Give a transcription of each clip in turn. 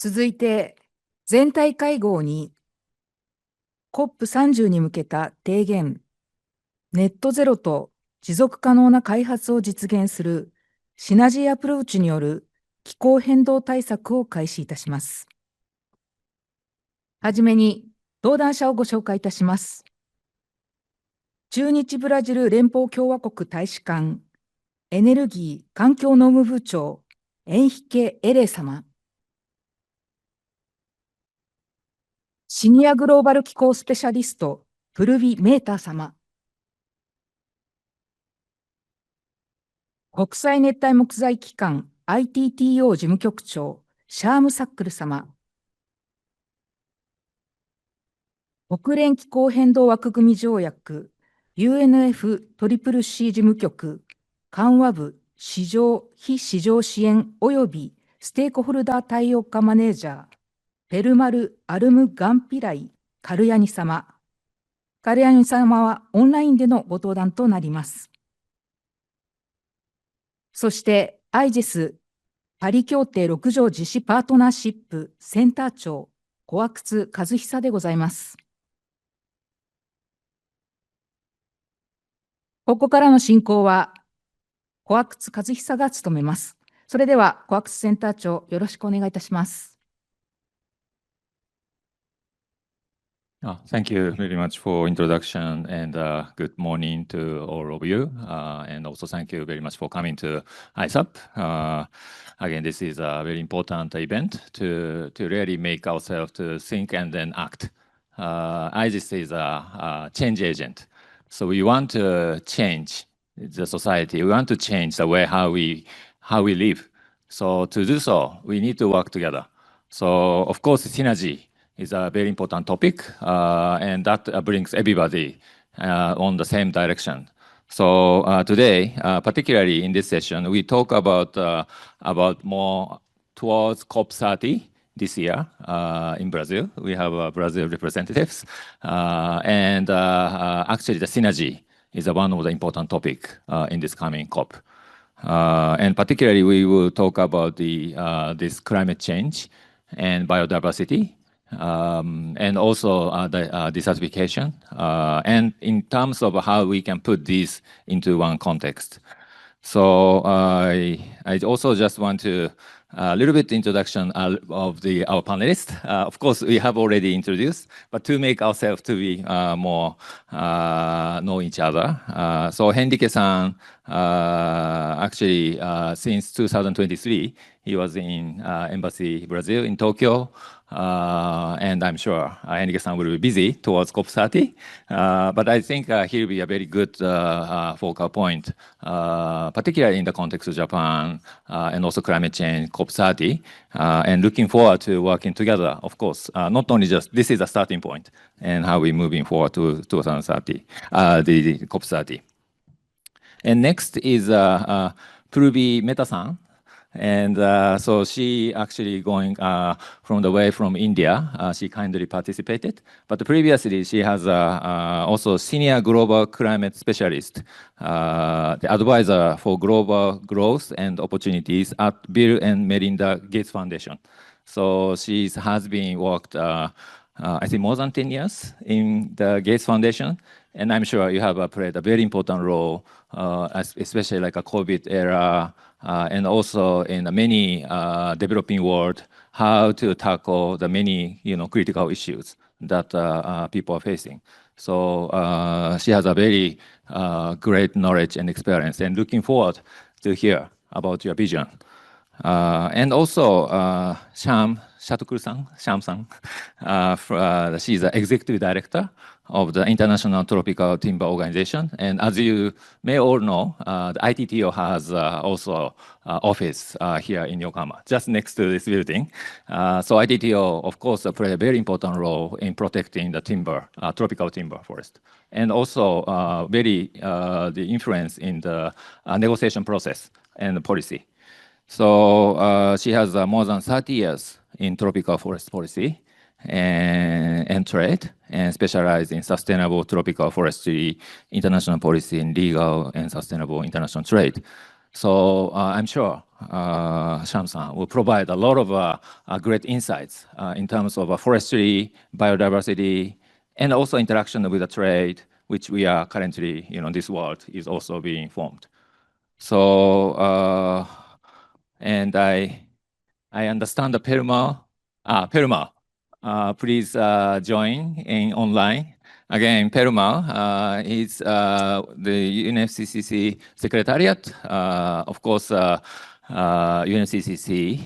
続いて、全体会合に COP30 に向けた提言、ネットゼロと持続可能な開発を実現するシナジーアプローチによる気候変動対策を開始いたします。はじめに、登壇者をご紹介いたします。駐日ブラジル連邦共和国大使館エネルギー環境農務部長エンヒケ・エレ様。シニアグローバル気候スペシャリストプルビ・メーター様。国際熱帯木材機関 ITTO 事務局長シャーム・サックル様。国連気候変動枠組条約 UNFCCC 事務局緩和部市場・非市場支援及びステークホルダー対応課マネージャーペルマル・アルム・ガンピライ・カルヤニ様。カルヤニ様はオンラインでのご登壇となります。そして、IGES パリ協定6条実施パートナーシップセンター長、小阿久津和久でございます。ここからの進行は、小阿久津和久が務めます。それでは、小阿久津センター長、よろしくお願いいたします。Thank you very much for introduction and good morning to all of you. And also thank you very much for coming to ISAP. Again, this is a very important event to really make ourselves to think and then act. ISIS is a change agent. So we want to change the society. We want to change the way how we live. So to do so, we need to work together. So of course, synergy is a very important topic, and that brings everybody on the same direction. So today, particularly in this session, we talk about more towards COP30 this year in Brazil. We have Brazil representatives, and actually the synergy is one of the important topics in this coming COP. And particularly, we will talk about this climate change and biodiversity. And also the desertification, and in terms of how we can put these into one context. So I also just want to a little bit introduction of our panelists. Of course, we have already introduced, but to make ourselves to be more know each other. So Henrique-san, actually since 2023, he was in Embassy Brazil in Tokyo. And I'm sure Henrique-san will be busy towards COP30. But I think he'll be a very good focal point, particularly in the context of Japan and also climate change, COP30. And looking forward to working together, of course, not only just this is a starting point and how we're moving forward to 2030, the COP30. And next is Purvi Mehta-san. And so she actually going from the way from India. She kindly participated. But previously, she has also senior global climate specialist, the advisor for global growth and opportunities at Bill and Melinda Gates Foundation. So she has been worked, I think, more than 10 years in the Gates Foundation. And I'm sure you have played a very important role, especially like a COVID era, and also in many developing world, how to tackle the many critical issues that people are facing. So she has a very great knowledge and experience, and looking forward to hear about your vision. And also Sham Shatukur-san, Sham-san, she's the executive director of the International Tropical Timber Organization. And as you may all know, the ITTO has also office here in Yokohama, just next to this building. So ITTO, of course, play a very important role in protecting the timber, tropical timber forest. And also very the influence in the negotiation process and the policy. So she has more than 30 years in tropical forest policy and trade, and specialized in sustainable tropical forestry, international policy, and legal and sustainable international trade. So I'm sure Sham-san will provide a lot of great insights in terms of forestry, biodiversity, and also interaction with the trade, which we are currently, this world is also being formed. So, and I understand the Perma, please join in online. Again, Perma is the UNFCCC Secretariat. Of course, UNFCCC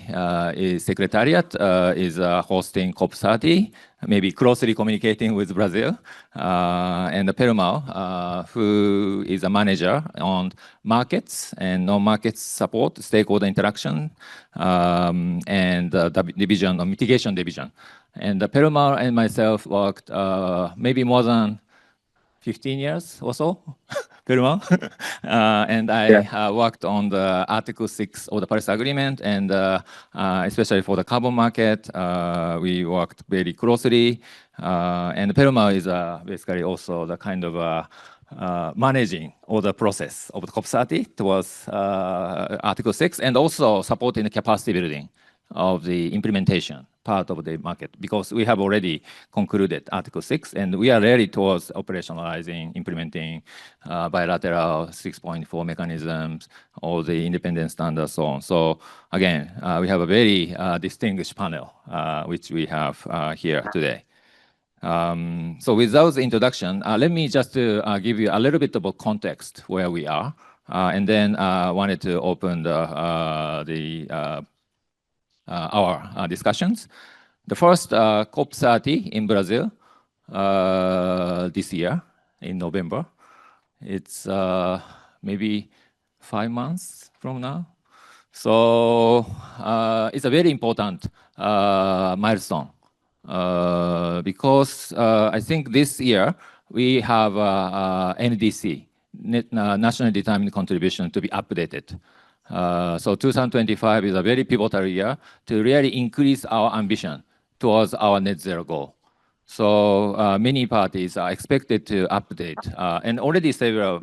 is Secretariat is hosting COP30, maybe closely communicating with Brazil. And Perma, who is a manager on markets and non-markets support, stakeholder interaction, and the division, mitigation division. And Perma and myself worked maybe more than 15 years or so, Perma. And I worked on the Article 6 of the Paris Agreement, and especially for the carbon market, we worked very closely. And Perma is basically also the kind of managing all the process of the COP30 towards Article 6, and also supporting the capacity building of the implementation part of the market, because we have already concluded Article 6, and we are ready towards operationalizing, implementing bilateral 6.4 mechanisms, all the independent standards, so on. So again, we have a very distinguished panel, which we have here today. So with those introduction, let me just give you a little bit of a context where we are, and then wanted to open our discussions. The first COP30 in Brazil this year in November. It's maybe 5 months from now. So it's a very important milestone because I think this year we have NDC, National Determined Contribution, to be updated. So 2025 is a very pivotal year to really increase our ambition towards our net zero goal. So many parties are expected to update, and already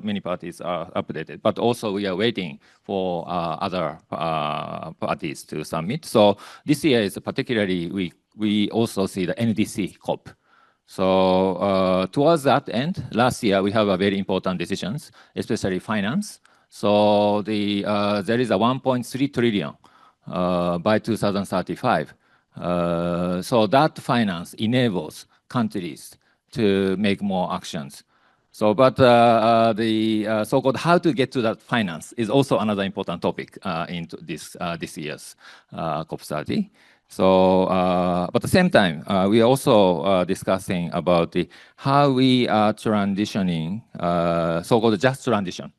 many parties are updated, but also we are waiting for other parties to submit. So this year is particularly, we also see the NDC COP. So towards that end, last year we have a very important decisions, especially finance. So there is a 1.3 trillion by 2035. So that finance enables countries to make more actions. So, but the so-called how to get to that finance is also another important topic in this year's COP30. So, but at the same time, we are also discussing about how we are transitioning, so-called just transition.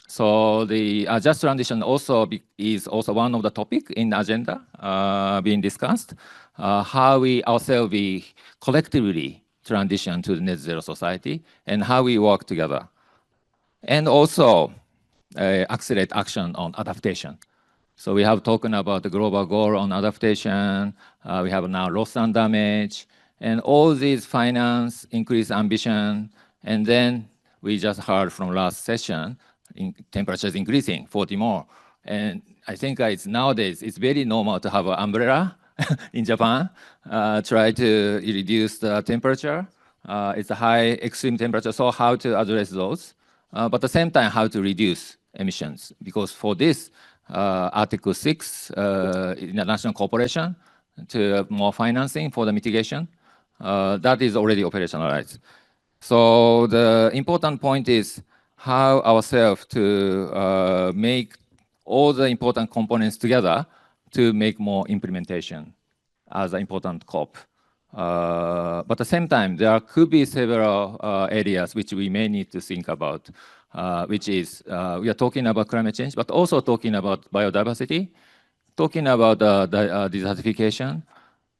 So the just transition also is also one of the topic in the agenda being discussed. How we ourselves collectively transition to the net zero society, and how we work together, and also accelerate action on adaptation. So we have talked about the global goal on adaptation. We have now loss and damage, and all these finance, increase ambition, and then we just heard from last session, temperatures increasing 40 more. And I think nowadays it's very normal to have an umbrella in Japan, try to reduce the temperature. It's a high extreme temperature, so how to address those? But at the same time, how to reduce emissions? Because for this, Article 6, international cooperation to have more financing for the mitigation, that is already operationalized. So the important point is how ourselves to make all the important components together to make more implementation as an important COP. But at the same time, there could be several areas which we may need to think about, which is we are talking about climate change, but also talking about biodiversity, talking about desertification.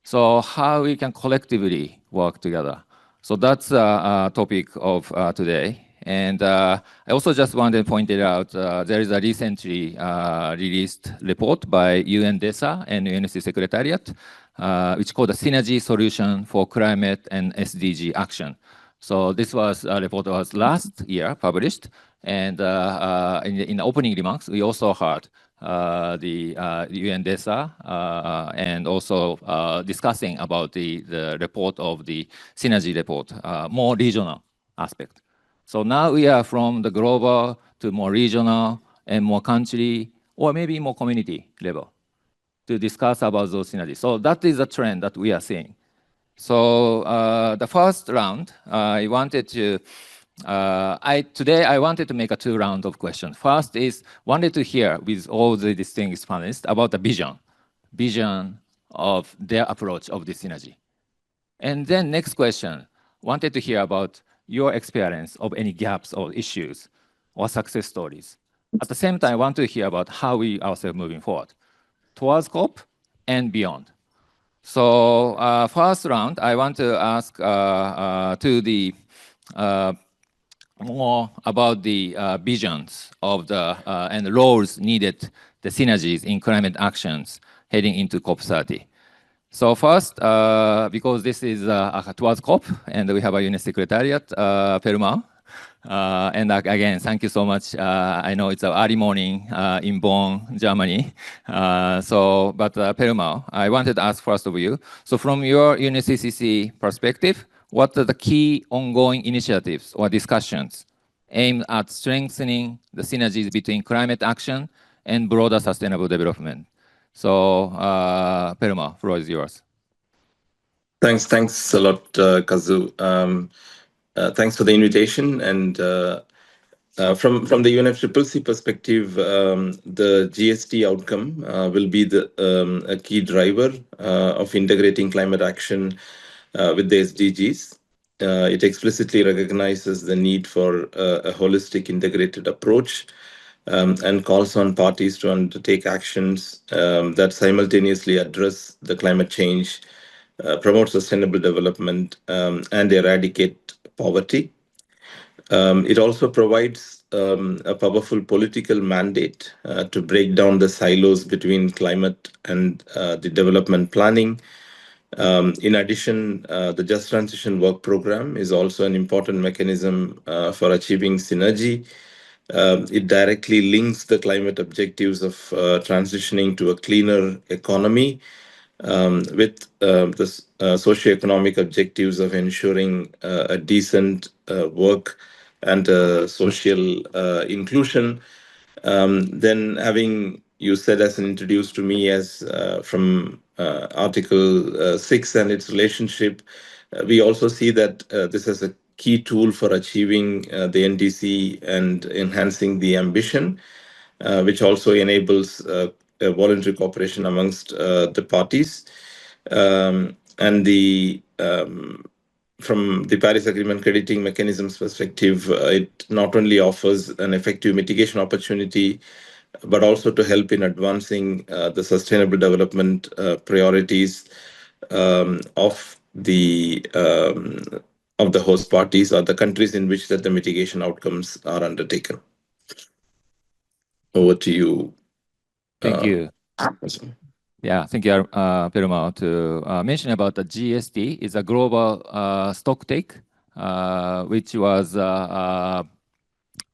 So how we can collectively work together. So that's a topic of today. And I also just wanted to point it out, there is a recently released report by UNDESA and UNSC Secretariat, which is called the Synergy Solution for Climate and SDG Action. So this report was last year published, and in the opening remarks, we also heard the UN DESA and also discussing about the report of the synergy report, more regional aspect. So now we are from the global to more regional and more country, or maybe more community level to discuss about those synergies. So that is a trend that we are seeing. So the first round, I wanted to today I wanted to make a two rounds of questions. First is wanted to hear with all the distinguished panelists about the vision of their approach of this synergy. And then next question, wanted to hear about your experience of any gaps or issues or success stories. At the same time, I want to hear about how we ourselves moving forward towards COP and beyond. So first round, I want to ask to the more about the visions of the and roles needed, the synergies in climate actions heading into COP30. So first, because this is towards COP, and we have a UNES Secretariat, Perma. And again, thank you so much. I know it's an early morning in Bonn, Germany. But Perma, I wanted to ask first of you. So from your UNESCCC perspective, what are the key ongoing initiatives or discussions aimed at strengthening the synergies between climate action and broader sustainable development? So, Perma, floor is yours. Thanks a lot, Kazu. Thanks for the invitation. And from the UNFCCC perspective, the GST outcome will be a key driver of integrating climate action with the SDGs. It explicitly recognizes the need for a holistic, integrated approach and calls on parties to undertake actions that simultaneously address the climate change, promote sustainable development, and eradicate poverty. It also provides a powerful political mandate to break down the silos between climate and the development planning. In addition, the Just Transition Work Program is also an important mechanism for achieving synergy. It directly links the climate objectives of transitioning to a cleaner economy with the socioeconomic objectives of ensuring a decent work and social inclusion. Then having you said as an introduced to me as from Article 6 and its relationship, we also see that this is a key tool for achieving the NDC and enhancing the ambition, which also enables a voluntary cooperation amongst the parties. And from the Paris Agreement crediting mechanisms perspective, it not only offers an effective mitigation opportunity, but also to help in advancing the sustainable development priorities of the host parties or the countries in which that the mitigation outcomes are undertaken. Over to you. Thank you. Yeah, thank you, Perma, to mention about the GST is a global stock take, which was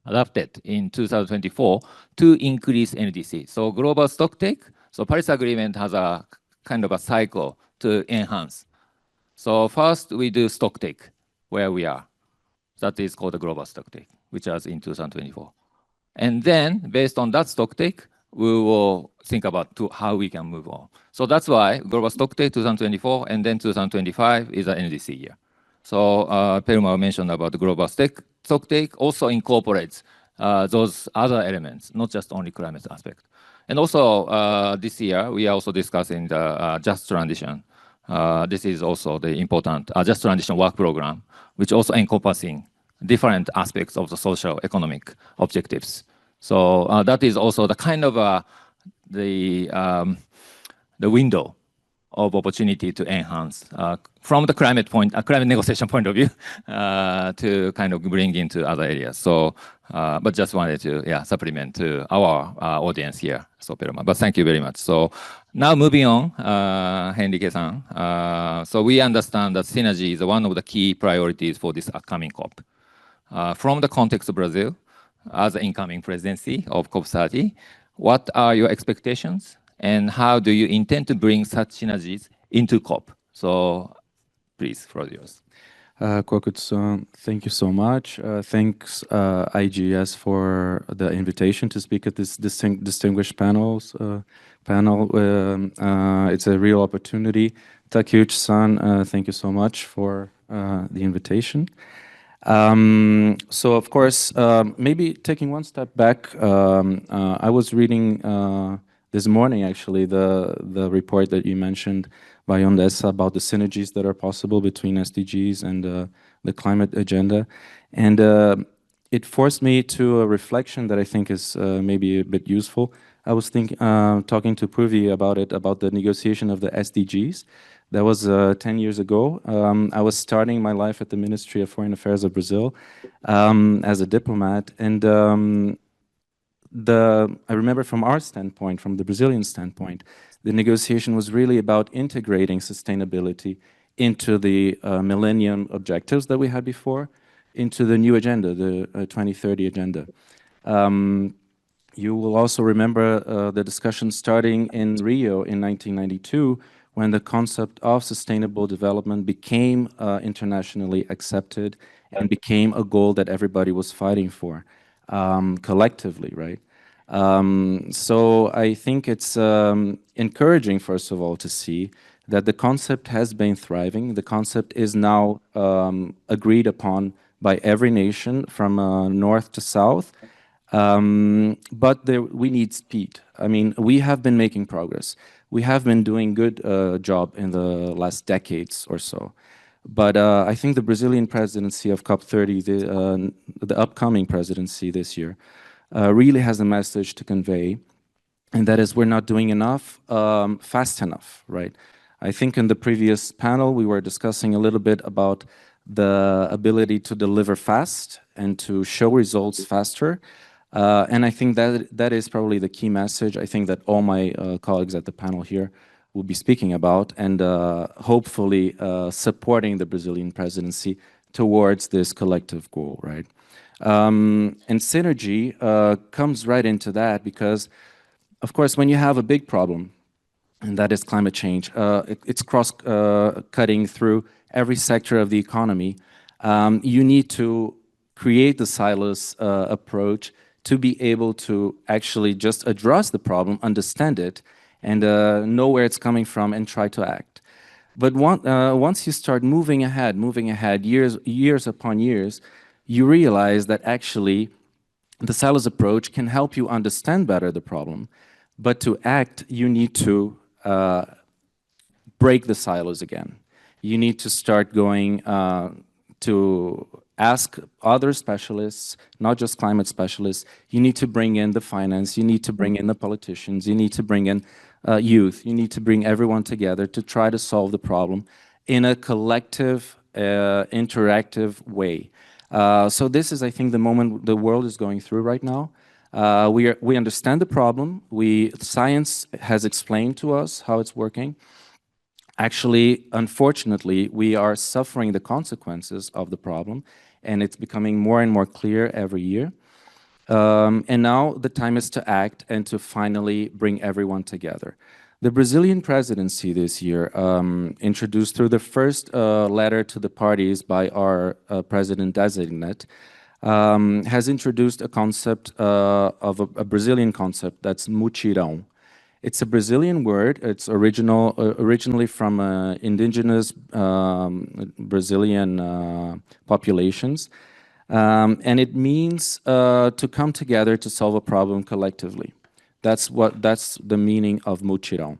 adopted in 2024 to increase NDC. So global stock take, so Paris Agreement has a kind of a cycle to enhance. So first we do stock take where we are. That is called the global stock take, which was in 2024. And then based on that stock take, we will think about how we can move on. So that's why global stock take 2024 and then 2025 is an NDC year. So Perma mentioned about the global stock take also incorporates those other elements, not just only climate aspect. And also this year, we are also discussing the Just Transition. This is also the important Just Transition Work Program, which also encompassing different aspects of the social economic objectives. So that is also the kind of the window of opportunity to enhance from the climate negotiation point of view to kind of bring into other areas. So, but just wanted to supplement to our audience here. So, but thank you very much. So now moving on, Henrique-san. So we understand that synergy is one of the key priorities for this upcoming COP. From the context of Brazil, as the incoming presidency of COP30, what are your expectations and how do you intend to bring such synergies into COP? So please, floor is yours. Kokutsu, thank you so much. Thanks IGS for the invitation to speak at this distinguished panel. It's a real opportunity. Takeuchi-san, thank you so much for the invitation. So of course, maybe taking one step back, I was reading this morning actually the report that you mentioned by Ondessa about the synergies that are possible between SDGs and the climate agenda. And it forced me to a reflection that I think is maybe a bit useful. I was talking to Purvi about it, about the negotiation of the SDGs. That was 10 years ago. I was starting my life at the Ministry of Foreign Affairs of Brazil as a diplomat. And I remember from our standpoint, from the Brazilian standpoint, the negotiation was really about integrating sustainability into the millennium objectives that we had before, into the new agenda, the 2030 agenda. You will also remember the discussion starting in Rio in 1992, when the concept of sustainable development became internationally accepted and became a goal that everybody was fighting for collectively, right? So I think it's encouraging, first of all, to see that the concept has been thriving. The concept is now agreed upon by every nation from north to south. But we need speed. I mean, we have been making progress. We have been doing good job in the last decades or so. But I think the Brazilian presidency of COP30, the upcoming presidency this year, really has a message to convey, and that is we're not doing enough fast enough, right? I think in the previous panel, we were discussing a little bit about the ability to deliver fast and to show results faster. And I think that is probably the key message. I think that all my colleagues at the panel here will be speaking about and hopefully supporting the Brazilian presidency towards this collective goal, right? And synergy comes right into that because, of course, when you have a big problem, and that is climate change, it's cross-cutting through every sector of the economy. You need to create the silos approach to be able to actually just address the problem, understand it, and know where it's coming from and try to act. But once you start moving ahead, years upon years, you realize that actually the silos approach can help you understand better the problem. But to act, you need to break the silos again. You need to start going to ask other specialists, not just climate specialists. You need to bring in the finance, you need to bring in the politicians, you need to bring in youth, you need to bring everyone together to try to solve the problem in a collective, interactive way. So this is, I think, the moment the world is going through right now. We understand the problem. Science has explained to us how it's working. Actually, unfortunately, we are suffering the consequences of the problem, and it's becoming more and more clear every year. And now the time is to act and to finally bring everyone together. The Brazilian presidency this year, introduced through the first letter to the parties by our president-designate, has introduced a concept of a Brazilian concept that's mutirão. It's a Brazilian word. It's originally from indigenous Brazilian populations. And it means to come together to solve a problem collectively. That's the meaning of mutirão.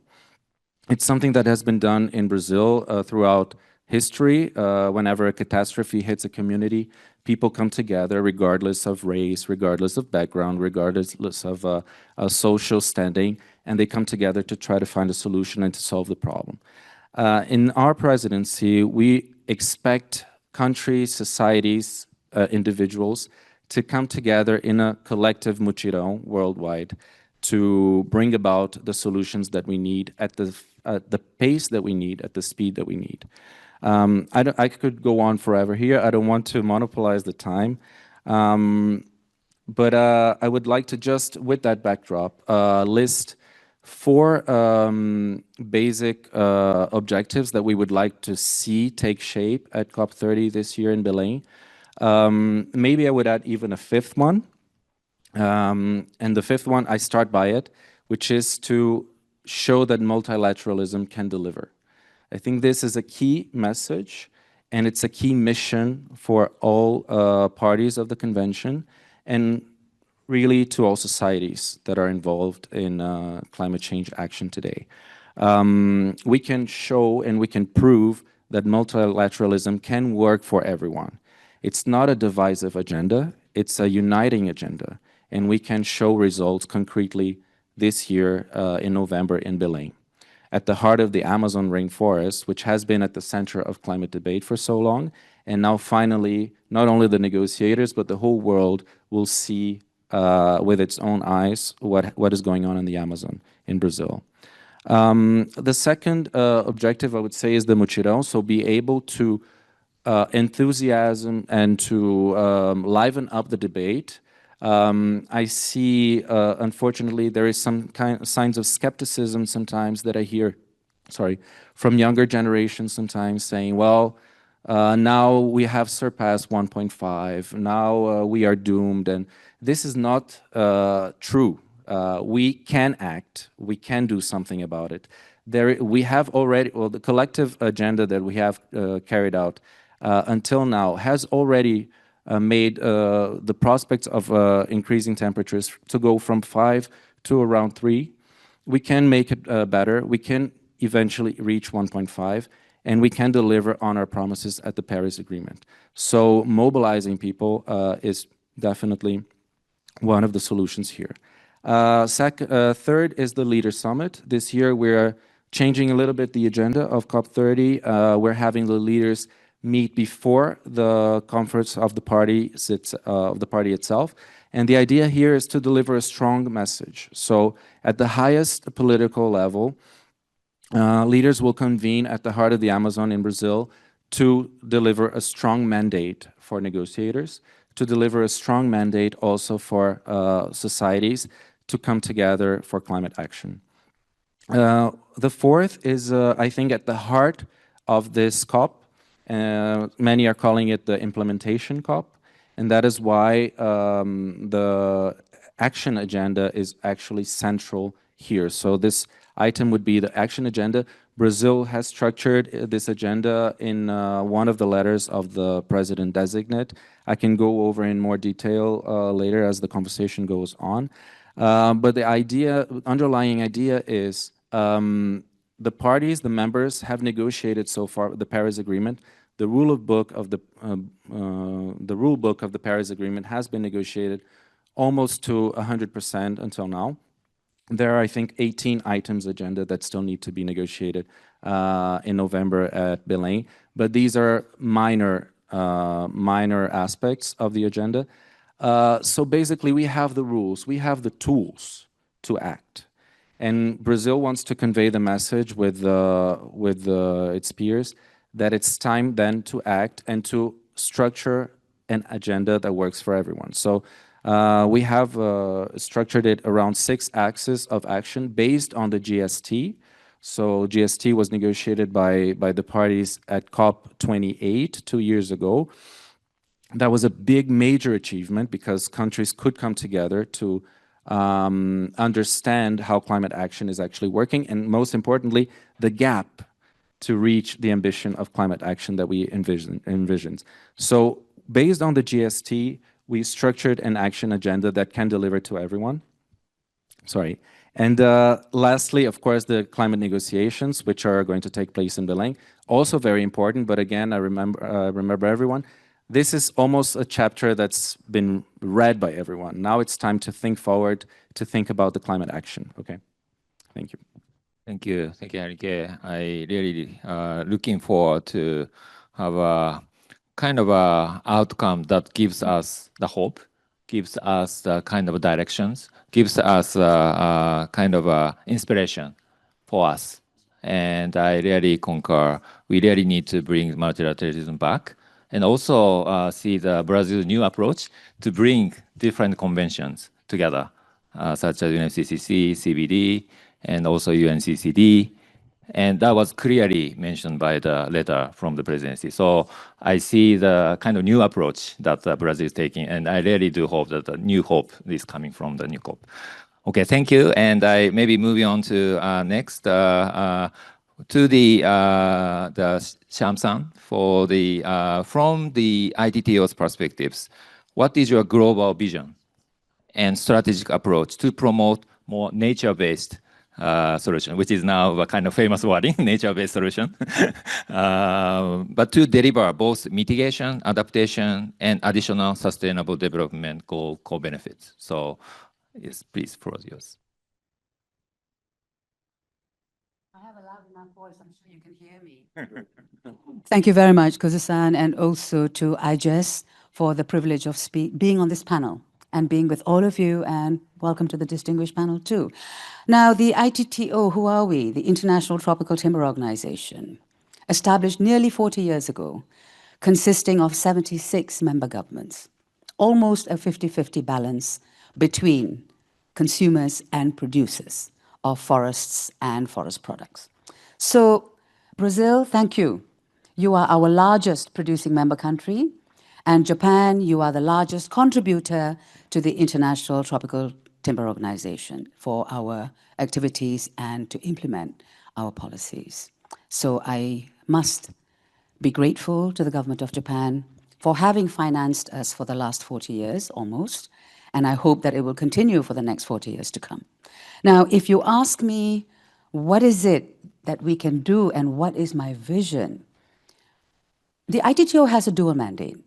It's something that has been done in Brazil throughout history. Whenever a catastrophe hits a community, people come together regardless of race, regardless of background, regardless of social standing, and they come together to try to find a solution and to solve the problem. In our presidency, we expect countries, societies, individuals to come together in a collective mutirão worldwide to bring about the solutions that we need at the pace that we need, at the speed that we need. I could go on forever here. I don't want to monopolize the time. But I would like to just, with that backdrop, list 4 basic objectives that we would like to see take shape at COP30 this year in Belém. Maybe I would add even a 5th one. And the 5th one, I start by it, which is to show that multilateralism can deliver. I think this is a key message, and it's a key mission for all parties of the convention, and really to all societies that are involved in climate change action today. We can show and we can prove that multilateralism can work for everyone. It's not a divisive agenda, it's a uniting agenda, and we can show results concretely this year in November in Belém. At the heart of the Amazon rainforest, which has been at the center of climate debate for so long, and now finally, not only the negotiators, but the whole world will see with its own eyes what is going on in the Amazon in Brazil. The second objective, I would say, is the mutirão, so be able to enthusiasm and to liven up the debate. I see, unfortunately, there is some signs of skepticism sometimes that I hear, from younger generations sometimes saying, well, now we have surpassed 1.5, now we are doomed, and this is not true. We can act, we can do something about it. We have already, well, the collective agenda that we have carried out until now has already made the prospects of increasing temperatures to go from 5 to around 3. We can make it better. We can eventually reach 1.5, and we can deliver on our promises at the Paris Agreement. So mobilizing people is definitely one of the solutions here. Third is the Leader Summit. This year we're changing a little bit the agenda of COP30. We're having the leaders meet before the conference of the party itself. And the idea here is to deliver a strong message. So at the highest political level, leaders will convene at the heart of the Amazon in Brazil to deliver a strong mandate for negotiators, to deliver a strong mandate also for societies to come together for climate action. The fourth is, I think, at the heart of this COP. Many are calling it the implementation COP, and that is why the action agenda is actually central here. So this item would be the action agenda. Brazil has structured this agenda in one of the letters of the president-designate. I can go over in more detail later as the conversation goes on. But the underlying idea is the parties, the members, have negotiated so far the Paris Agreement. The rule book of the Paris Agreement has been negotiated almost to 100% until now. There are, I think, 18 items agenda that still need to be negotiated in November at Belém, but these are minor aspects of the agenda. So basically, we have the rules, we have the tools to act. And Brazil wants to convey the message with its peers that it's time then to act and to structure an agenda that works for everyone. So we have structured it around 6 axes of action based on the GST. So GST was negotiated by the parties at COP28 2 years ago. That was a big, major achievement because countries could come together to understand how climate action is actually working, and most importantly, the gap to reach the ambition of climate action that we envisioned. So based on the GST, we structured an action agenda that can deliver to everyone. And lastly, of course, the climate negotiations, which are going to take place in Belém. Also very important, but again, I remember everyone. This is almost a chapter that's been read by everyone. Now it's time to think forward, to think about the climate action, okay? Thank you. Thank you. Thank you, Enrique. I really looking forward to have a kind of a outcome that gives us the hope, gives us the kind of directions, gives us a kind of a inspiration for us. And I really concur. We really need to bring multilateralism back and also see the Brazil's new approach to bring different conventions together, such as UNFCCC, CBD, and also UNCCD. And that was clearly mentioned by the letter from the presidency. So I see the kind of new approach that Brazil is taking, and I really do hope that the new hope is coming from the new COP. Okay, thank you. And I maybe moving on to next to the Shyam-san for the from the ITTO's perspectives. What is your global vision and strategic approach to promote more nature-based solution, which is now a kind of famous wording, nature-based solution, but to deliver both mitigation, adaptation, and additional sustainable development goal co-benefits. So, yes, please, floor is yours. I have a loud enough voice, I'm sure you can hear me. Thank you very much, Kozu-san, and also to IJES for the privilege of being on this panel and being with all of you, and welcome to the distinguished panel too. Now, the ITTO, who are we? The International Tropical Timber Organization, established nearly 40 years ago, consisting of 76 member governments, almost a 50-50 balance between consumers and producers of forests and forest products. So, Brazil, thank you. You are our largest producing member country, and Japan, you are the largest contributor to the International Tropical Timber Organization for our activities and to implement our policies. So I must be grateful to the government of Japan for having financed us for the last 40 years almost, and I hope that it will continue for the next 40 years to come. Now, if you ask me, what is it that we can do and what is my vision? The ITTO has a dual mandate.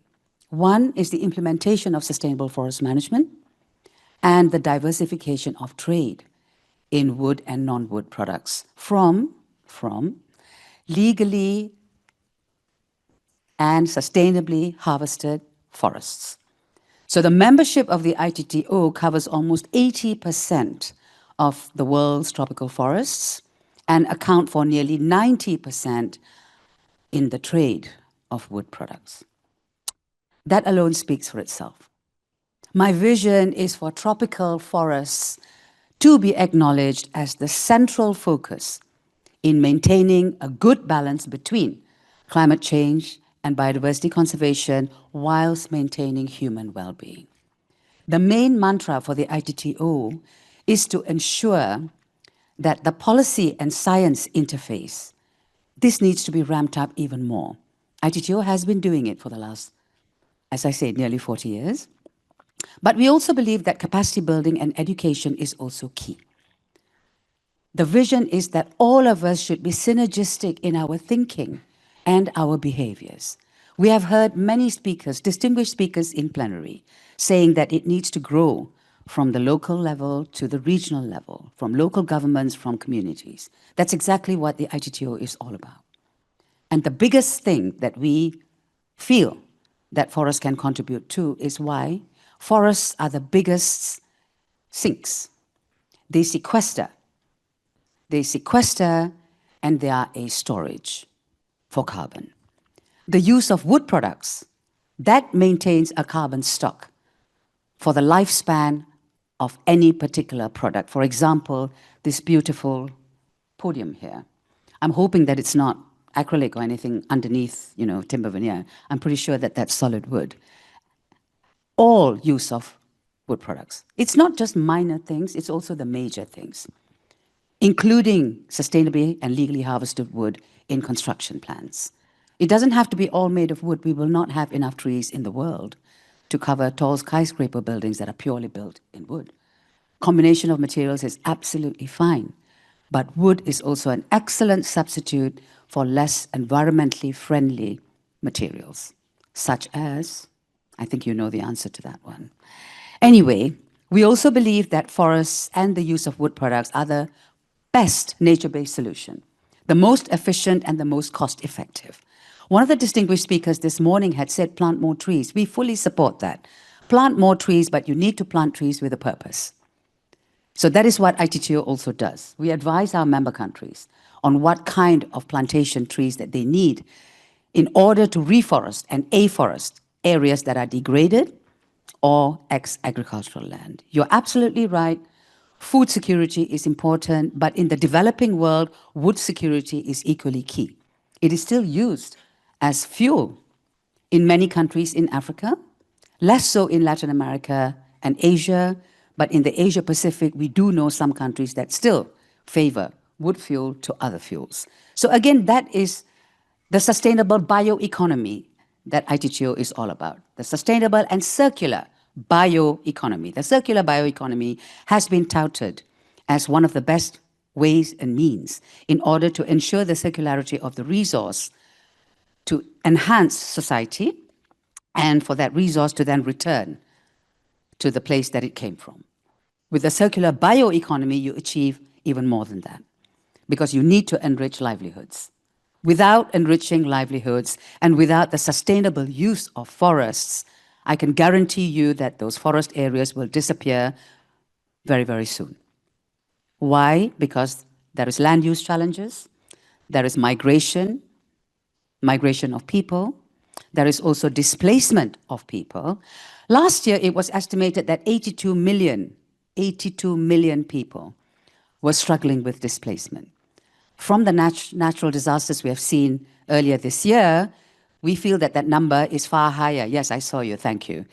One is the implementation of sustainable forest management and the diversification of trade in wood and non-wood products from legally and sustainably harvested forests. So the membership of the ITTO covers almost 80% of the world's tropical forests and account for nearly 90% in the trade of wood products. That alone speaks for itself. My vision is for tropical forests to be acknowledged as the central focus in maintaining a good balance between climate change and biodiversity conservation whilst maintaining human well-being. The main mantra for the ITTO is to ensure that the policy and science interface, this needs to be ramped up even more. ITTO has been doing it for the last, as I said, nearly 40 years. But we also believe that capacity building and education is also key. The vision is that all of us should be synergistic in our thinking and our behaviors. We have heard many speakers, distinguished speakers in plenary, saying that it needs to grow from the local level to the regional level, from local governments, from communities. That's exactly what the ITTO is all about. And the biggest thing that we feel that forests can contribute to is why forests are the biggest sinks. They sequester, and they are a storage for carbon. The use of wood products, that maintains a carbon stock for the lifespan of any particular product. For example, this beautiful podium here. I'm hoping that it's not acrylic or anything underneath, timber veneer. I'm pretty sure that that's solid wood. All use of wood products. It's not just minor things, it's also the major things, including sustainably and legally harvested wood in construction plans. It doesn't have to be all made of wood. We will not have enough trees in the world to cover tall skyscraper buildings that are purely built in wood. Combination of materials is absolutely fine, but wood is also an excellent substitute for less environmentally friendly materials, such as, I think you know the answer to that one. Anyway, we also believe that forests and the use of wood products are the best nature-based solution, the most efficient and the most cost-effective. One of the distinguished speakers this morning had said, plant more trees. We fully support that. Plant more trees, but you need to plant trees with a purpose. So that is what ITTO also does. We advise our member countries on what kind of plantation trees that they need in order to reforest and afforest areas that are degraded or ex-agricultural land. You're absolutely right. Food security is important, but in the developing world, wood security is equally key. It is still used as fuel in many countries in Africa, less so in Latin America and Asia, but in the Asia Pacific, we do know some countries that still favor wood fuel to other fuels. So again, that is the sustainable bioeconomy that ITTO is all about, the sustainable and circular bioeconomy. The circular bioeconomy has been touted as one of the best ways and means in order to ensure the circularity of the resource to enhance society and for that resource to then return to the place that it came from. With the circular bioeconomy, you achieve even more than that because you need to enrich livelihoods. Without enriching livelihoods and without the sustainable use of forests, I can guarantee you that those forest areas will disappear very, very soon. Why? Because there is land use challenges, there is migration of people, there is also displacement of people. Last year, it was estimated that 82 million people were struggling with displacement. From the natural disasters we have seen earlier this year, we feel that that number is far higher. Yes, I saw you, thank you.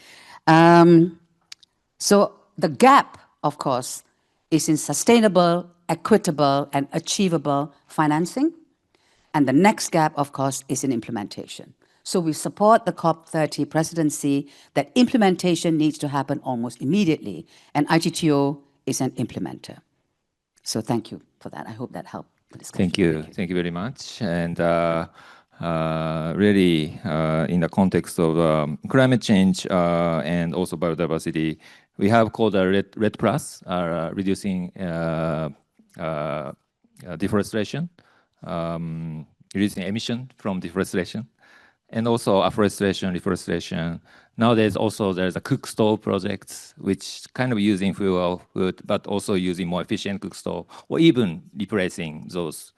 So the gap, of course, is in sustainable, equitable, and achievable financing. And the next gap, of course, is in implementation. So we support the COP30 presidency that implementation needs to happen almost immediately, and ITTO is an implementer. So thank you for that. I hope that helped the discussion. Thank you very much. And really, in the context of climate change and also biodiversity, we have called a RED Plus, reducing deforestation, reducing emission from deforestation, and also afforestation, reforestation. Nowadays, also there's a cook stove projects, which kind of using fuel wood, but also using more efficient cook stove, or even replacing those.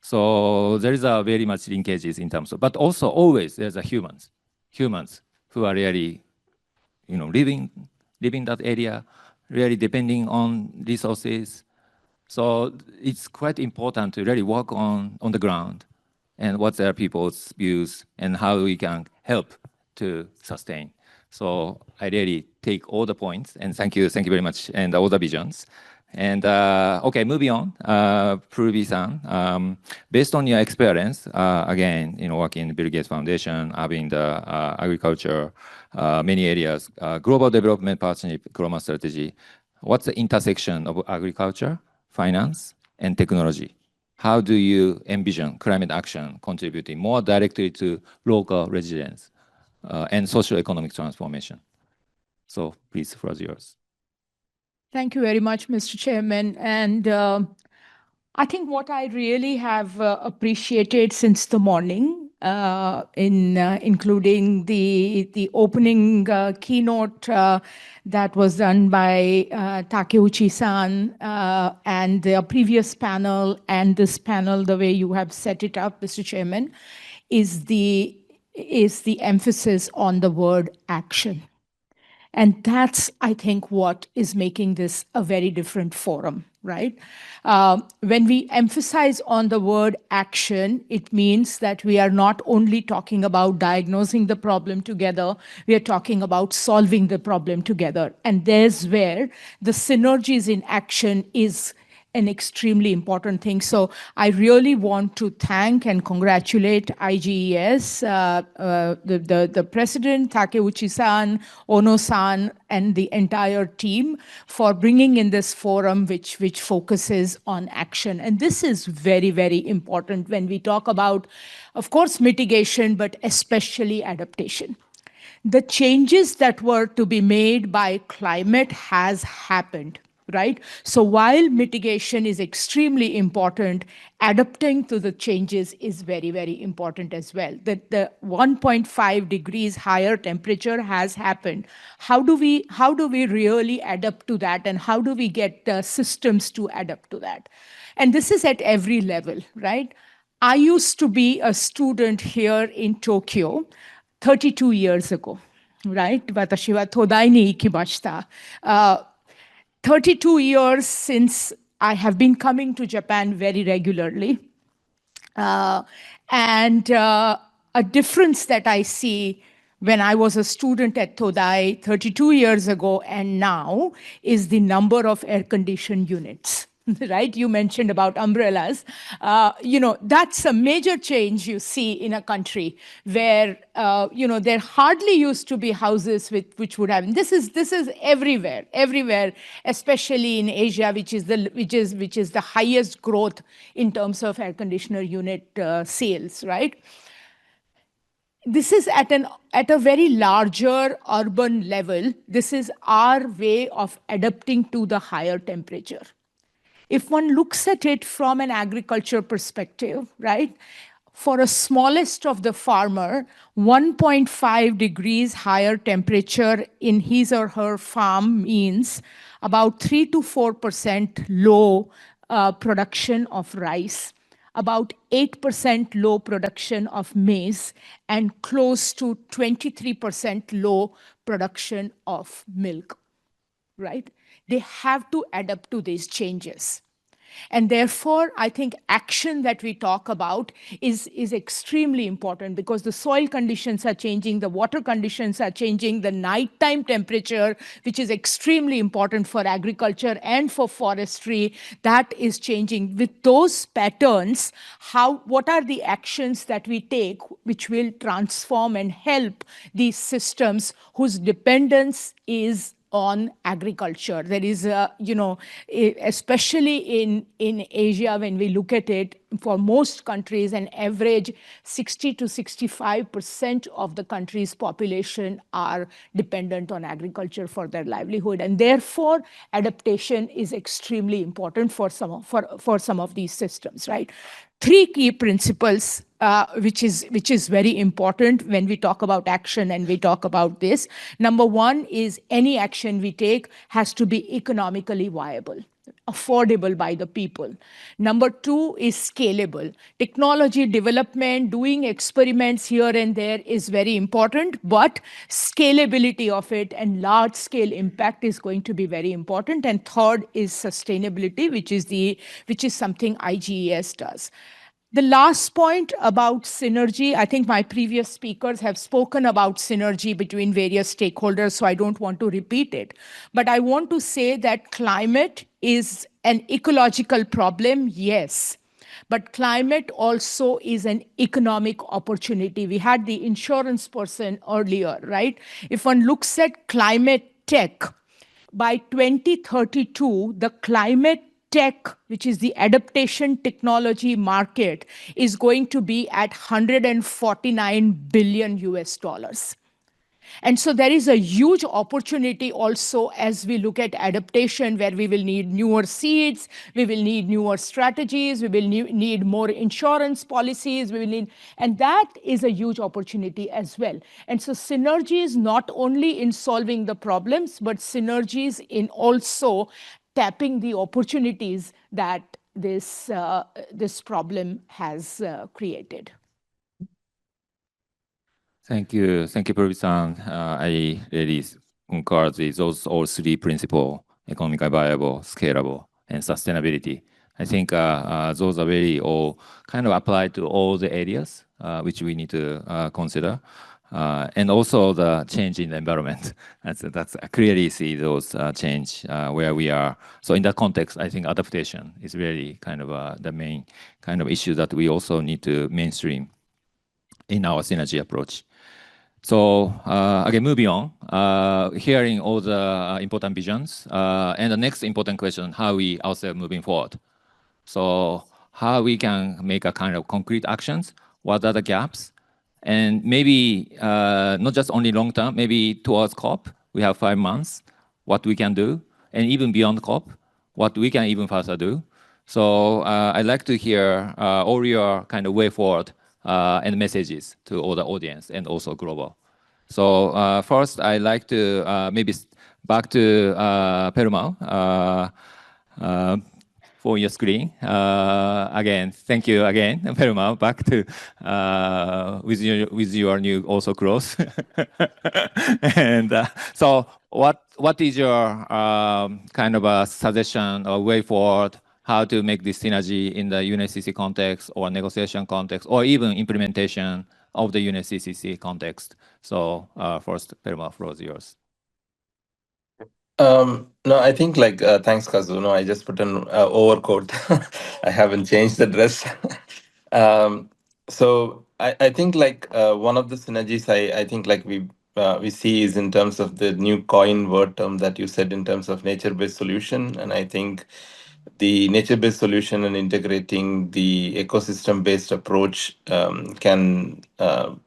So there is a very much linkages in terms of, but also always there's a humans who are really, living that area, really depending on resources. So it's quite important to really work on the ground and what are people's views and how we can help to sustain. So I really take all the points and thank you very much, and all the visions. And okay, moving on, Pruvi-san, based on your experience, again, working in the Bill Gates Foundation, having the agriculture, many areas, global development partnership, global strategy, what's the intersection of agriculture, finance, and technology? How do you envision climate action contributing more directly to local resilience and socio-economic transformation? So please, the floor is yours. Thank you very much, Mr. Chairman. And I think what I really have appreciated since the morning, including the opening keynote that was done by Takeuchi-san, and the previous panel and this panel, the way you have set it up, Mr. Chairman, is the emphasis on the word action. And that's, I think, what is making this a very different forum, right? When we emphasize on the word action, it means that we are not only talking about diagnosing the problem together, we are talking about solving the problem together. And there's where the synergies in action is an extremely important thing. So I really want to thank and congratulate IGES, the president, Takeuchi-san, Ono-san, and the entire team for bringing in this forum which focuses on action. And this is very, very important when we talk about, of course, mitigation, but especially adaptation. The changes that were to be made by climate has happened. right? So while mitigation is extremely important, adapting to the changes is very, very important as well. The 1.5 degrees higher temperature has happened. How do we really adapt to that, and how do we get systems to adapt to that? And this is at every level, right? I used to be a student here in Tokyo 32 years ago, right? 私は東大に行きました。32 years since I have been coming to Japan very regularly. And a difference that I see when I was a student at Todai 32 years ago and now is the number of air-conditioned units. Right? You mentioned about umbrellas. That's a major change you see in a country where, there hardly used to be houses which would have. This is everywhere, especially in Asia, which is the highest growth in terms of air conditioner unit sales, right? This is at a very larger urban level. This is our way of adapting to the higher temperature. If one looks at it from an agriculture perspective, right, for a smallest of the farmer, 1.5 degrees higher temperature in his or her farm means about 3 to 4% low production of rice, about 8% low production of maize, and close to 23% low production of milk, right? They have to adapt to these changes. And therefore, I think action that we talk about is extremely important because the soil conditions are changing, the water conditions are changing, the nighttime temperature, which is extremely important for agriculture and for forestry, that is changing. With those patterns, what are the actions that we take which will transform and help these systems whose dependence is on agriculture? There is, especially in Asia, when we look at it, for most countries, an average 60 to 65% of the country's population are dependent on agriculture for their livelihood. And therefore, adaptation is extremely important for some of these systems, right? 3 key principles, which is very important when we talk about action and we talk about this. Number 1 is any action we take has to be economically viable, affordable by the people. Number 2 is scalable. Technology development, doing experiments here and there is very important, but scalability of it and large-scale impact is going to be very important. And third is sustainability, which is something IGES does. The last point about synergy, I think my previous speakers have spoken about synergy between various stakeholders, so I don't want to repeat it. But I want to say that climate is an ecological problem, yes. But climate also is an economic opportunity. We had the insurance person earlier, right? If one looks at climate tech, by 2032, the climate tech, which is the adaptation technology market, is going to be at $149 billion US. And so there is a huge opportunity also as we look at adaptation, where we will need newer seeds, we will need newer strategies, we will need more insurance policies, and that is a huge opportunity as well. And so synergies not only in solving the problems, but synergies in also tapping the opportunities that this problem has created. Thank you, Purvi-san. I really concur with those all 3 principles: economically viable, scalable, and sustainability. I think those are very all kind of applied to all the areas which we need to consider. And also the change in the environment. That's clearly see those change where we are. So in that context, I think adaptation is really kind of the main kind of issue that we also need to mainstream in our synergy approach. So again, moving on, hearing all the important visions, and the next important question, how we ourselves moving forward. So how we can make a kind of concrete actions, what are the gaps, and maybe not just only long term, maybe towards COP, we have 5 months, what we can do, and even beyond COP, what we can even further do. So I'd like to hear all your kind of way forward and messages to all the audience and also global. So first, I'd like to maybe back to Perumal for your screen. Again, thank you again, Perumal. Back to with your new also clothes. And so, what is your kind of a suggestion or way forward? How to make this synergy in the UNFCCC context or negotiation context or even implementation of the UNFCCC context? So first, Perumal, floor is yours. No, I think like thanks, Kazu. No, I just put an overcoat. I haven't changed the dress. So I think like one of the synergies I think like we see is in terms of the new coin word term that you said in terms of nature-based solution, and I think the nature-based solution and integrating the ecosystem-based approach can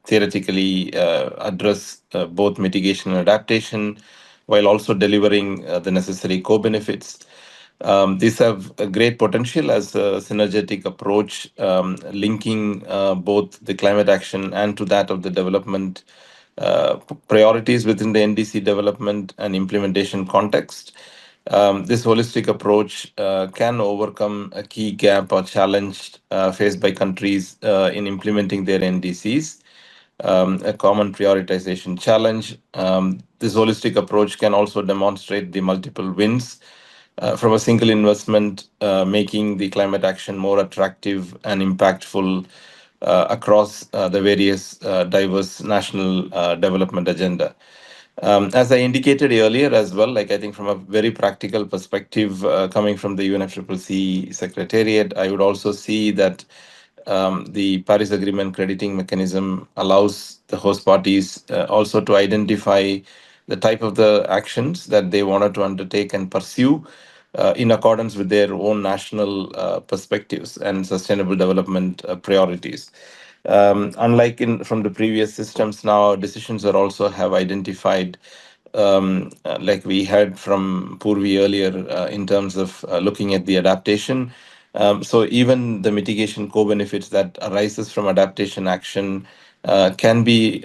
theoretically address both mitigation and adaptation while also delivering the necessary co-benefits. These have a great potential as a synergetic approach, linking both the climate action and to that of the development priorities within the NDC development and implementation context. This holistic approach can overcome a key gap or challenge faced by countries in implementing their NDCs. A common prioritization challenge. This holistic approach can also demonstrate the multiple wins from a single investment, making the climate action more attractive and impactful across the various diverse national development agenda. As I indicated earlier as well, like I think from a very practical perspective, coming from the UNFCCC Secretariat, I would also see that the Paris Agreement crediting mechanism allows the host parties also to identify the type of the actions that they wanted to undertake and pursue in accordance with their own national perspectives and sustainable development priorities. Unlike from the previous systems, now decisions are also have identified, like we heard from Purvi earlier, in terms of looking at the adaptation. So even the mitigation co-benefits that arises from adaptation action can be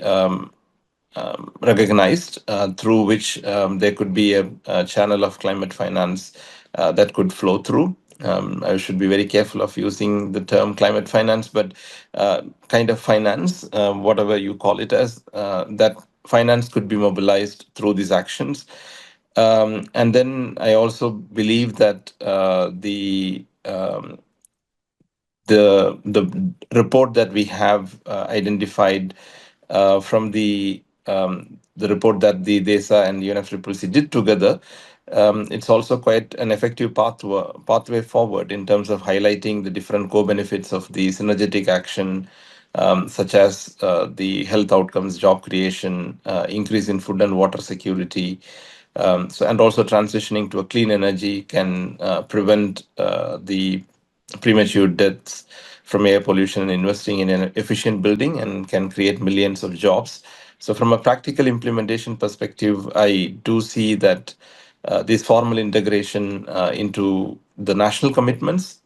recognized, through which there could be a channel of climate finance that could flow through. I should be very careful of using the term climate finance, but kind of finance, whatever you call it as, that finance could be mobilized through these actions. And then I also believe that the report that we have identified from the report that the DESA and UNFCCC did together, it's also quite an effective pathway forward in terms of highlighting the different co-benefits of the synergetic action, such as the health outcomes, job creation, increase in food and water security. And also transitioning to a clean energy can prevent the premature deaths from air pollution and investing in an efficient building and can create millions of jobs. So from a practical implementation perspective, I do see that this formal integration into the national commitments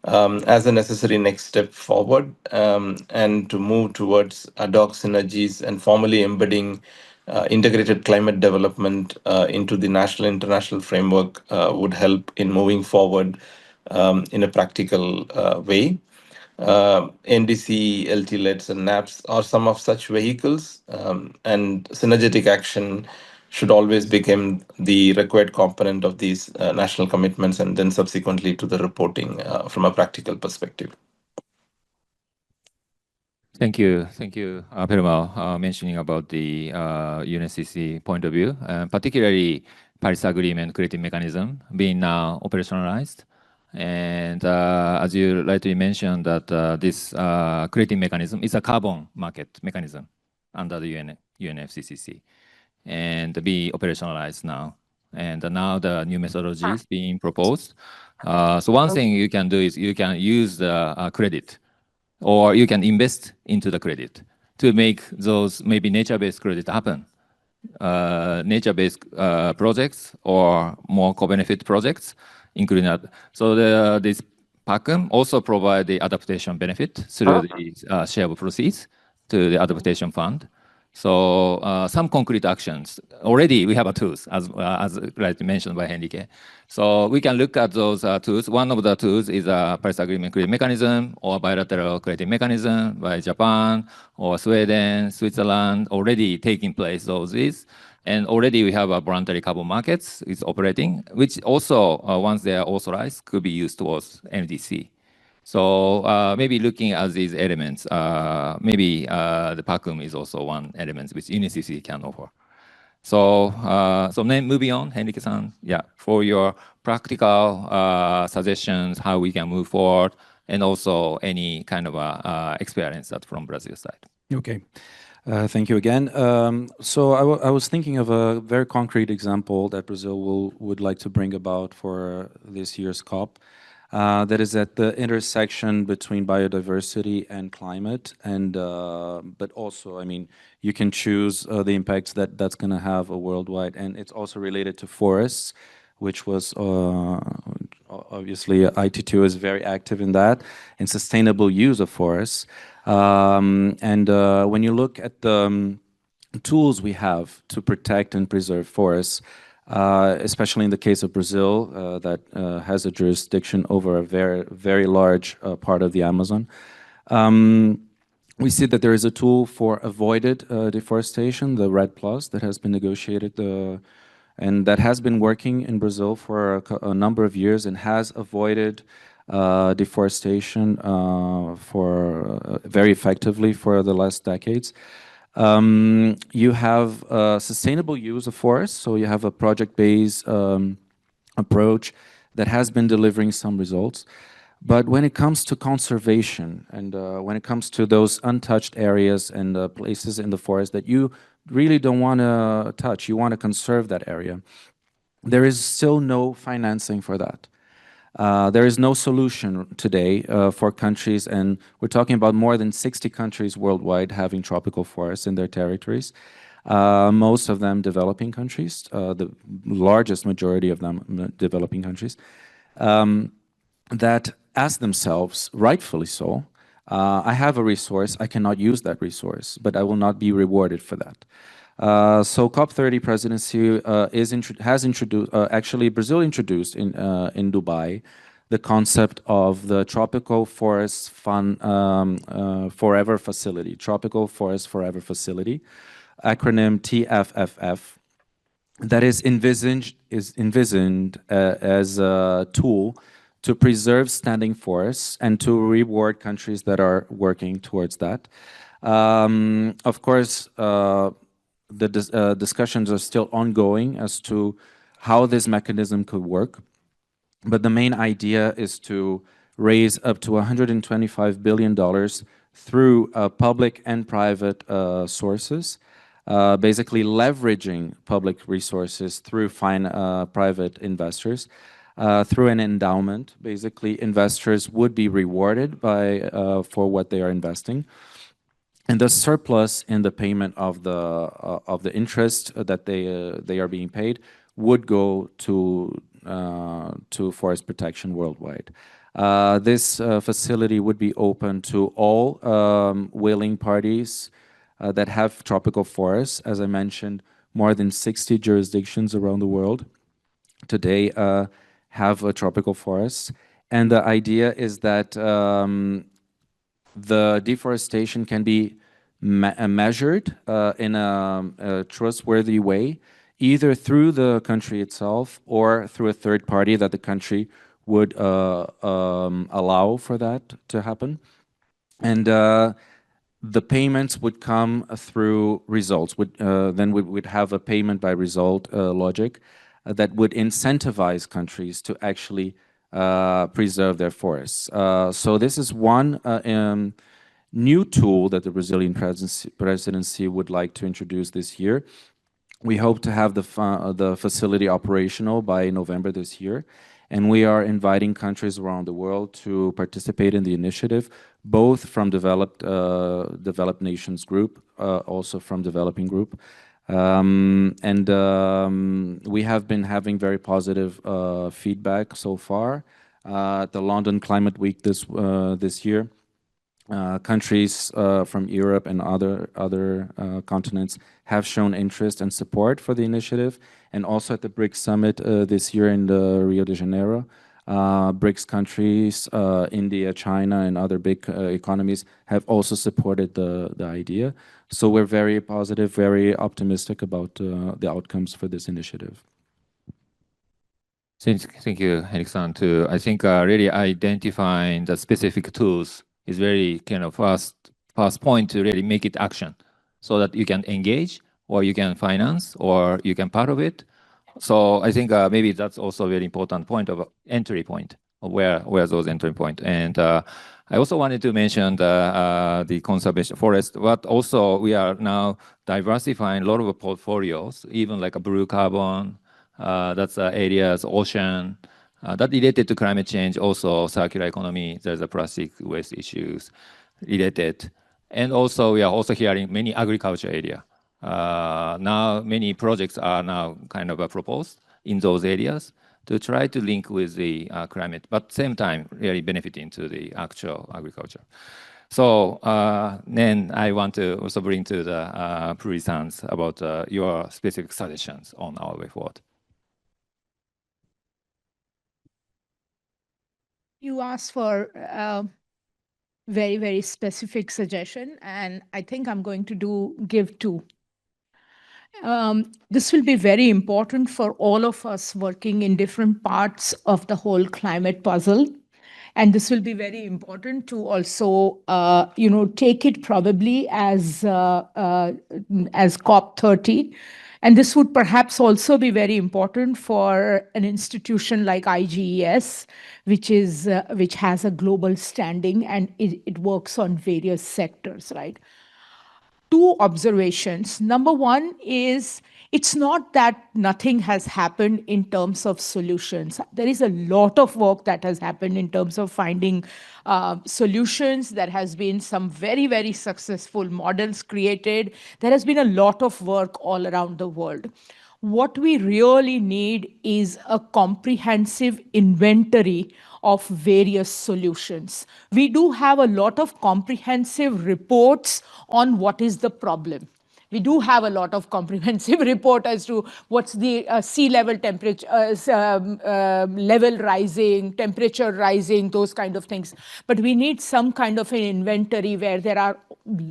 as a necessary next step forward, and to move towards ad hoc synergies and formally embedding integrated climate development into the national international framework would help in moving forward in a practical way. NDC, LT-LEDs, and NAPs are some of such vehicles, and synergetic action should always become the required component of these national commitments and then subsequently to the reporting from a practical perspective. Thank you, Perumal, mentioning about the UNFCCC point of view, particularly Paris Agreement creating mechanism being now operationalized. And as you rightly mentioned, that this creating mechanism is a carbon market mechanism under the UNFCCC and be operationalized now. And now the new methodology is being proposed. So one thing you can do is you can use the credit, or you can invest into the credit to make those maybe nature-based credit happen. nature-based projects or more co-benefit projects, including that. So this PACM also provide the adaptation benefit through the share of proceeds to the adaptation fund. So some concrete actions. Already we have a tools, as rightly mentioned by Henrique. So we can look at those tools. One of the tools is a Paris Agreement credit mechanism or bilateral credit mechanism by Japan or Sweden, Switzerland, already taking place those is. And already we have a voluntary carbon markets is operating, which also, once they are authorized, could be used towards NDC. So maybe looking at these elements, maybe the PACM is also one element which UNFCCC can offer. So, then moving on, Henrique-san, yeah, for your practical suggestions, how we can move forward, and also any kind of experience that from Brazil side. Okay. Thank you again. So I was thinking of a very concrete example that Brazil would like to bring about for this year's COP. That is at the intersection between biodiversity and climate, and but also, I mean, you can choose the impacts that's going to have a worldwide, and it's also related to forests, which was obviously IT2 is very active in that, and sustainable use of forests. And when you look at the tools we have to protect and preserve forests, especially in the case of Brazil, that has a jurisdiction over a very, very large part of the Amazon. We see that there is a tool for avoided deforestation, the REDD+, that has been negotiated, and that has been working in Brazil for a number of years and has avoided deforestation very effectively for the last decades. You have sustainable use of forests, so you have a project-based approach that has been delivering some results. But when it comes to conservation and when it comes to those untouched areas and places in the forest that you really don't want to touch, you want to conserve that area, there is still no financing for that. There is no solution today for countries, and we're talking about more than 60 countries worldwide having tropical forests in their territories, most of them developing countries, the largest majority of them developing countries, that ask themselves, rightfully so, I have a resource, I cannot use that resource, but I will not be rewarded for that. So COP30 presidency has introduced, actually Brazil introduced in Dubai, the concept of the Tropical Forest Fund Forever Facility, Tropical Forest Forever Facility, acronym TFFF, that is envisioned as a tool to preserve standing forests and to reward countries that are working towards that. Of course, the discussions are still ongoing as to how this mechanism could work. But the main idea is to raise up to $125 billion through public and private sources, basically leveraging public resources through private investors, through an endowment. Basically, investors would be rewarded for what they are investing. And the surplus in the payment of the interest that they are being paid would go to forest protection worldwide. This facility would be open to all willing parties that have tropical forests. As I mentioned, more than 60 jurisdictions around the world today have a tropical forest. And the idea is that the deforestation can be measured in a trustworthy way, either through the country itself or through a third party that the country would allow for that to happen. And the payments would come through results. Then we would have a payment by result logic that would incentivize countries to actually preserve their forests. So this is one new tool that the Brazilian presidency would like to introduce this year. We hope to have the facility operational by November this year, and we are inviting countries around the world to participate in the initiative, both from developed nations group, also from developing group. We have been having very positive feedback so far. At the London Climate Week this year, countries from Europe and other continents have shown interest and support for the initiative. And also at the BRICS Summit this year in Rio de Janeiro, BRICS countries, India, China, and other big economies have also supported the idea. So we're very positive, very optimistic about the outcomes for this initiative. Thank you, Henrik-san, too. I think really identifying the specific tools is very kind of first point to really make it action, so that you can engage, or you can finance, or you can part of it. So I think maybe that's also a very important point of entry point, of where those entry point. And I also wanted to mention the conservation forest, but also we are now diversifying a lot of portfolios, even like a blue carbon, that's areas, ocean, that related to climate change, also circular economy, there's a plastic waste issues related. And also we are also hearing many agriculture area. Now many projects are now kind of proposed in those areas to try to link with the climate, but same time really benefiting to the actual agriculture. So then I want to also bring to the Puri-sans about your specific suggestions on our way forward. You asked for very, very specific suggestion, and I think I'm going to give two. This will be very important for all of us working in different parts of the whole climate puzzle. And this will be very important to also, take it probably as COP30. And this would perhaps also be very important for an institution like IGES, which has a global standing, and it works on various sectors, right? Two observations. Number one is, it's not that nothing has happened in terms of solutions. There is a lot of work that has happened in terms of finding solutions. There has been some very, very successful models created. There has been a lot of work all around the world. What we really need is a comprehensive inventory of various solutions. We do have a lot of comprehensive reports on what is the problem. We do have a lot of comprehensive report as to what's the sea level temperature, level rising, temperature rising, those kind of things. But we need some kind of an inventory where there are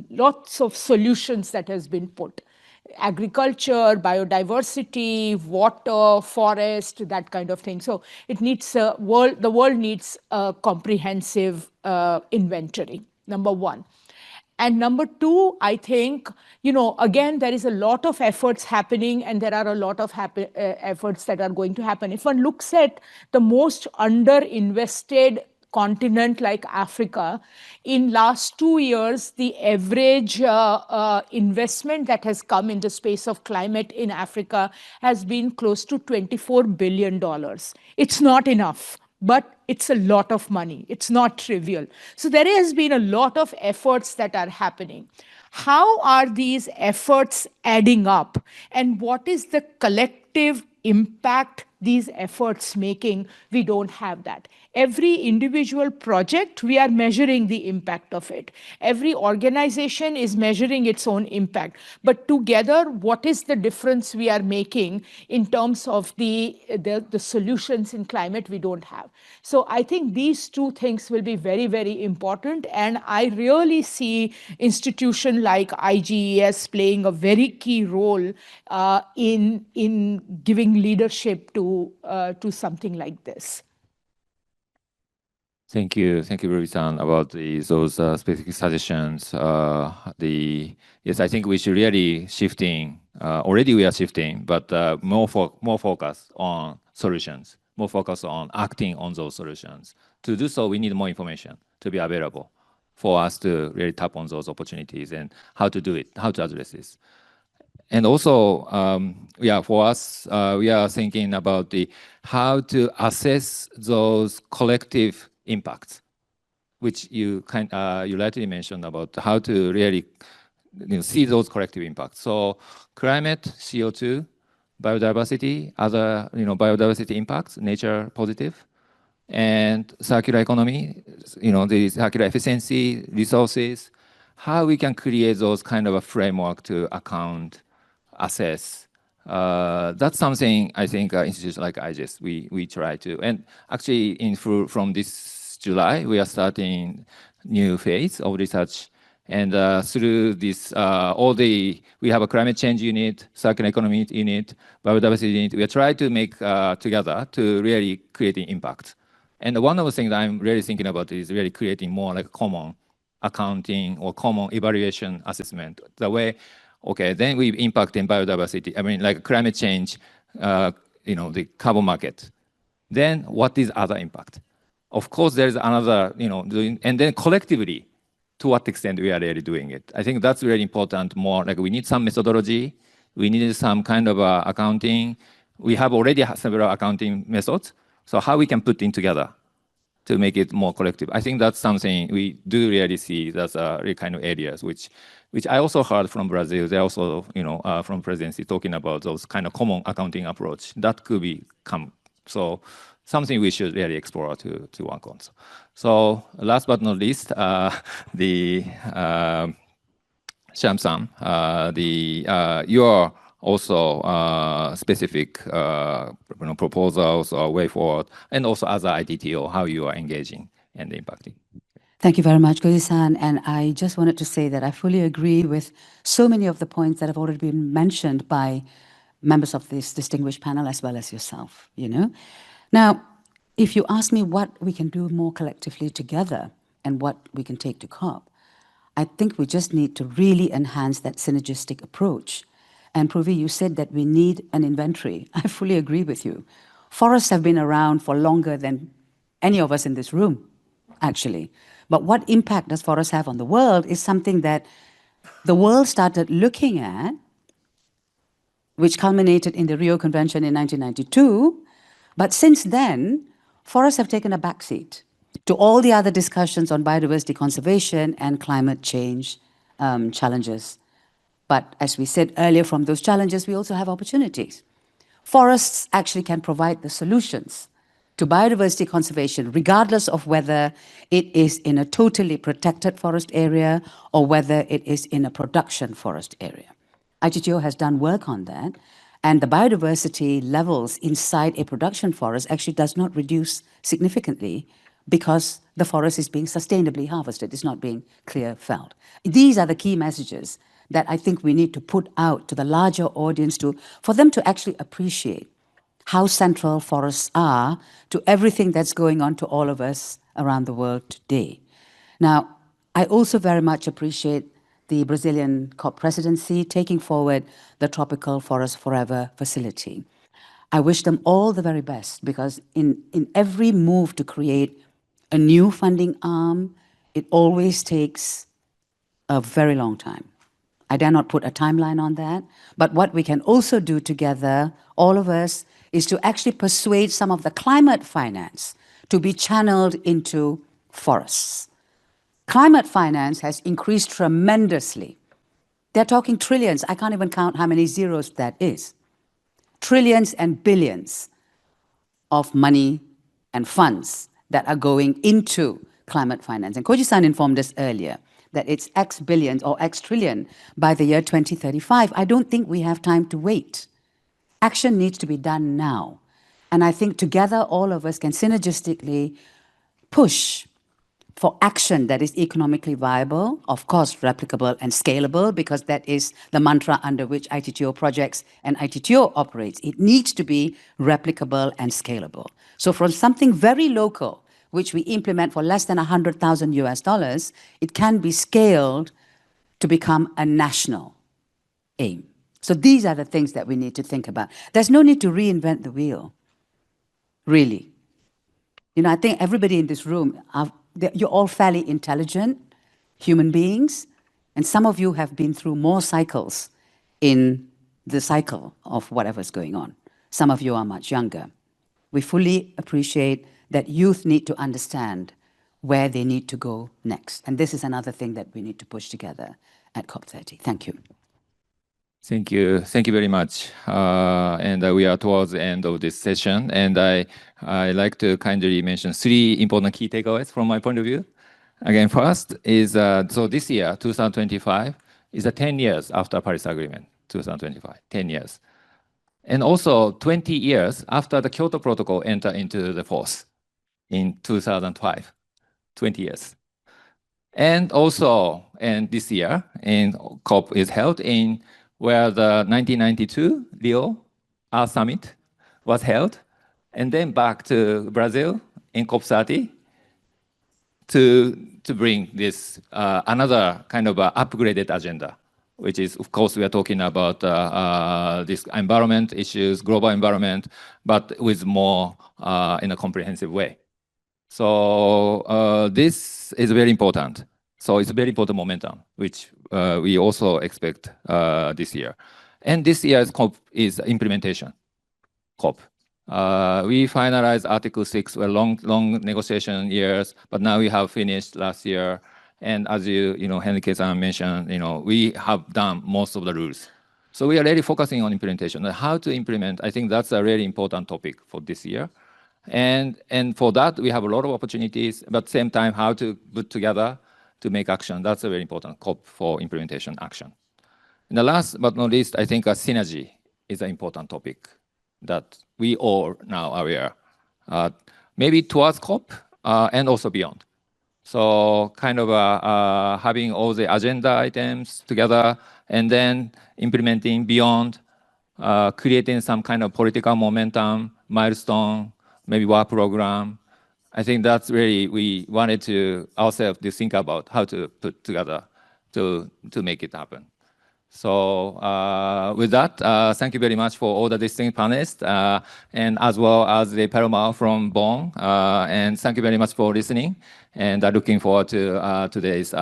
lots of solutions that has been put. Agriculture, biodiversity, water, forest, that kind of thing. So it needs the world needs a comprehensive inventory, number one. And number two, I think, again, there is a lot of efforts happening, and there are a lot of efforts that are going to happen. If one looks at the most underinvested continent like Africa, in last 2 years, the average investment that has come in the space of climate in Africa has been close to $24 billion. It's not enough, but it's a lot of money. It's not trivial. So there has been a lot of efforts that are happening. How are these efforts adding up? And what is the collective impact these efforts making? We don't have that. Every individual project, we are measuring the impact of it. Every organization is measuring its own impact. But together, what is the difference we are making in terms of the solutions in climate? We don't have. So I think these two things will be very, very important. And I really see institutions like IGES playing a very key role in giving leadership to something like this. Thank you, Ruby-san, about those specific suggestions. Yes, I think we should really shifting. Already we are shifting, but more focus on solutions, more focus on acting on those solutions. To do so, we need more information to be available for us to really tap on those opportunities and how to do it, how to address this. And also, for us, we are thinking about how to assess those collective impacts, which you rightly mentioned about how to really see those collective impacts. So climate, CO2, biodiversity, other biodiversity impacts, nature positive, and circular economy, the circular efficiency, resources, how we can create those kind of a framework to account, assess. That's something I think institutions like IGES, we try to. And actually, from this July, we are starting new phase of research. And through this, we have a climate change unit, circular economy unit, biodiversity unit. We are trying to make together to really creating impact. And one of the things I'm really thinking about is really creating more like common accounting or common evaluation assessment. The way, okay, then we impact in biodiversity. I mean, like climate change, the carbon market. Then what is other impact? Of course, there's another, and then collectively, to what extent we are really doing it. I think that's really important. More like we need some methodology. We need some kind of accounting. We have already several accounting methods. So how we can put in together to make it more collective. I think that's something we do really see. That's really kind of areas which I also heard from Brazil. They also, from presidency talking about those kind of common accounting approach that could become so something we should really explore to work on. So last but not least, the Sham-san, your also specific proposals or way forward, and also other ITTO, how you are engaging and impacting. Thank you very much, Koji-san. And I just wanted to say that I fully agree with so many of the points that have already been mentioned by members of this distinguished panel as well as yourself. Now, if you ask me what we can do more collectively together and what we can take to COP, I think we just need to really enhance that synergistic approach. And Pruvi, you said that we need an inventory. I fully agree with you. Forests have been around for longer than any of us in this room, actually. But what impact does forests have on the world is something that the world started looking at, which culminated in the Rio Convention in 1992. But since then, forests have taken a backseat to all the other discussions on biodiversity conservation and climate change challenges. But as we said earlier, from those challenges, we also have opportunities. Forests actually can provide the solutions to biodiversity conservation, regardless of whether it is in a totally protected forest area or whether it is in a production forest area. ITTO has done work on that, and the biodiversity levels inside a production forest actually does not reduce significantly because the forest is being sustainably harvested, it's not being clear felled. These are the key messages that I think we need to put out to the larger audience for them to actually appreciate how central forests are to everything that's going on to all of us around the world today. Now, I also very much appreciate the Brazilian COP presidency taking forward the Tropical Forest Forever facility. I wish them all the very best because in every move to create a new funding arm, it always takes a very long time. I dare not put a timeline on that, but what we can also do together, all of us, is to actually persuade some of the climate finance to be channeled into forests. Climate finance has increased tremendously. They're talking trillions. I can't even count how many zeros that is. Trillions and billions of money and funds that are going into climate finance. And Koji-san informed us earlier that it's X billions or X trillion by the year 2035. I don't think we have time to wait. Action needs to be done now. And I think together all of us can synergistically push for action that is economically viable, of course replicable and scalable, because that is the mantra under which ITTO projects and ITTO operates. It needs to be replicable and scalable. So from something very local, which we implement for less than $100,000 it can be scaled to become a national aim. So these are the things that we need to think about. There's no need to reinvent the wheel, really. I think everybody in this room, you're all fairly intelligent human beings, and some of you have been through more cycles in the cycle of whatever's going on. Some of you are much younger. We fully appreciate that youth need to understand where they need to go next. And this is another thing that we need to push together at COP30. Thank you. Thank you. Thank you very much. We are towards the end of this session. And I like to kindly mention 3 important key takeaways from my point of view. Again, first is, so this year, 2025, is 10 years after Paris Agreement, 2025, 10 years. And also 20 years after the Kyoto Protocol entered into the force in 2005, 20 years. And also, and this year, in COP is held in where the 1992 Rio Earth Summit was held, and then back to Brazil in COP30 to bring this another kind of upgraded agenda, which is, of course, we are talking about this environment issues, global environment, but with more in a comprehensive way. So this is very important. So it's a very important momentum, which we also expect this year. And this year's COP is implementation COP. We finalized Article 6, were long negotiation years, but now we have finished last year. And as Henrique-san mentioned, we have done most of the rules. So we are really focusing on implementation. How to implement, I think that's a really important topic for this year. And for that, we have a lot of opportunities, but at the same time, how to put together to make action. That's a very important COP for implementation action. And the last but not least, I think a synergy is an important topic that we all now are aware, maybe towards COP and also beyond. So kind of having all the agenda items together and then implementing beyond, creating some kind of political momentum, milestone, maybe work program. I think that's really, we wanted to ourselves to think about how to put together to make it happen. So with that, thank you very much for all the distinct panelists and as well as the Paloma from Bonn. And thank you very much for listening. And looking forward to today's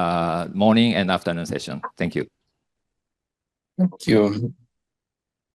morning and afternoon session. Thank you. Thank you.